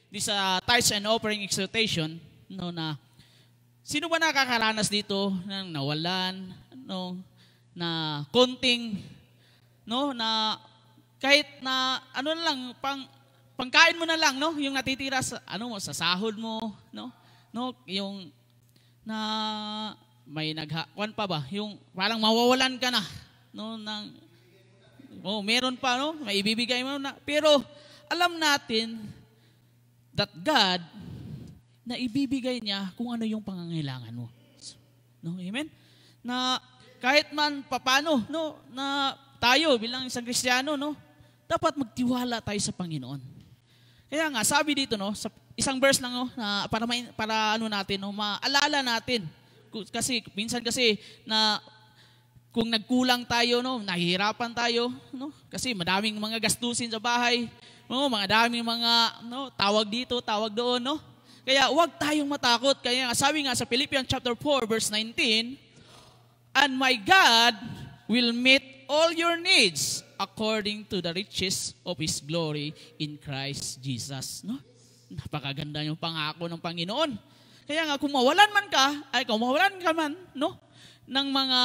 this tithes and offering exhortation, no, na sino ba nakakaranas dito ng nawalan, no, na konting, no, na kahit na ano na lang pangkain mo na lang, no, yung natitira sa ano mo sa sahod mo, no, yung na may naghawan pa ba, yung parang mawawalan ka na, no, meron pa, no, may ibibigay mo na, pero alam natin that God na ibibigay niya kung ano yung pangangailangan mo. No, amen? Na kahit man paano, no, na tayo bilang isang Kristiyano, no, dapat magtiwala tayo sa Panginoon. Kaya nga sabi dito, no, sa isang verse lang, no, na para ano natin, no, maalala natin. Kasi minsan na kung nagkulang tayo, no, nahihirapan tayo, no, kasi madaming mga gastusin sa bahay, no, mga daming mga, no, tawag dito, tawag doon, no. Kaya huwag tayong matakot. Kaya sabi nga sa Philippians chapter 4 verse 19, and my God will meet all your needs according to the riches of His glory in Christ Jesus. No? Napakaganda yung pangako ng Panginoon. Kaya nga kung mawalan ka man, no, ng mga,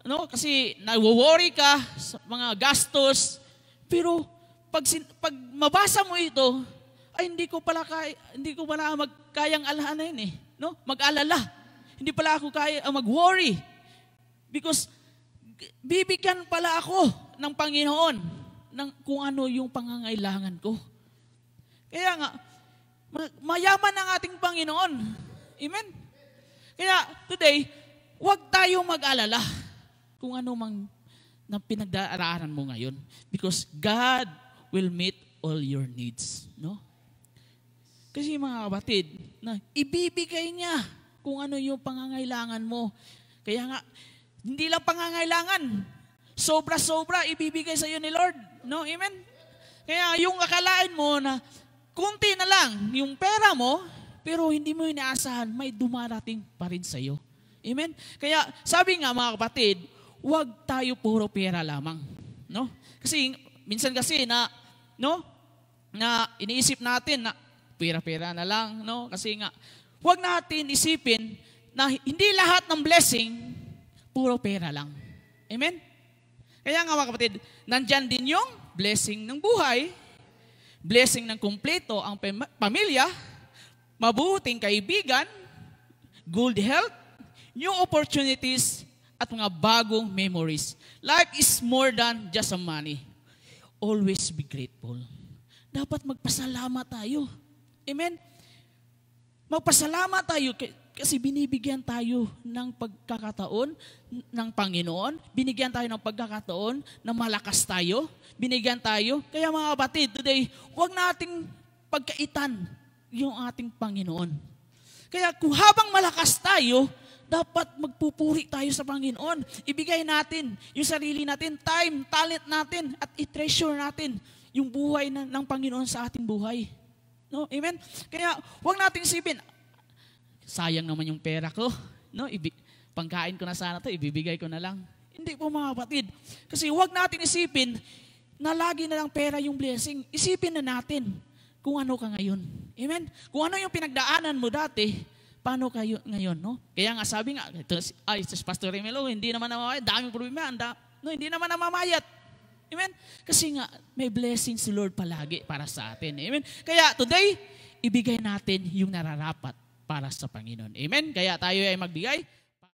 no, kasi nagwo-worry ka sa mga gastos, pero pag mabasa mo ito, ay hindi ko pala magkayang alhanin eh, no? Mag-alala. Hindi pala ako kaya mag-worry. Because bibigyan pala ako ng Panginoon ng kung ano yung pangangailangan ko. Kaya nga mayaman ang ating Panginoon. Amen. Kaya today, huwag tayong mag-alala kung ano mang na pinagdaraanan mo ngayon, because God will meet all your needs, no? Kasi mga kapatid, na ibibigay niya kung ano yung pangangailangan mo. Kaya nga, hindi lang pangangailangan, sobra-sobra ibibigay sa iyo ni Lord. No? Amen? Kaya yung akalain mo na kunti na lang yung pera mo, pero hindi mo inaasahan, may dumarating pa rin sa iyo. Amen? Kaya sabi nga mga kapatid, huwag tayo puro pera lamang. No? Kasi minsan na, no, na iniisip natin na pera-pera na lang, no? Kasi nga, huwag natin isipin na hindi lahat ng blessing, puro pera lang. Amen? Kaya nga mga kapatid, nandyan din yung blessing ng buhay, blessing ng kumpleto ang pamilya, mabuting kaibigan, good health, new opportunities, at mga bagong memories. Life is more than just a money. Always be grateful. Dapat magpasalamat tayo. Amen? Magpasalamat tayo kasi binibigyan tayo ng pagkakataon ng Panginoon. Binigyan tayo ng pagkakataon na malakas tayo. Binigyan tayo. Kaya mga kapatid, today, huwag nating pagkaitan yung ating Panginoon. Kaya kung habang malakas tayo, dapat magpupuri tayo sa Panginoon. Ibigay natin yung sarili natin, time, talent natin, at i-treasure natin yung buhay ng Panginoon sa ating buhay. No? Amen? Kaya huwag nating isipin, sayang naman yung pera ko. No? Pangkain ko na sana to, ibibigay ko na lang. Hindi po mga kapatid. Kasi huwag natin isipin na lagi na lang pera yung blessing. Isipin na natin kung ano ka ngayon. Amen? Kung ano yung pinagdaanan mo dati, paano kayo ngayon, no? Kaya nga sabi nga, ito Pastor Remelo, hindi naman namamayat, daming problema, no, hindi naman namamayat. Amen? Kasi nga, may blessing si Lord palagi para sa atin. Amen? Kaya today, ibigay natin yung nararapat para sa Panginoon. Amen? Kaya tayo ay magbigay.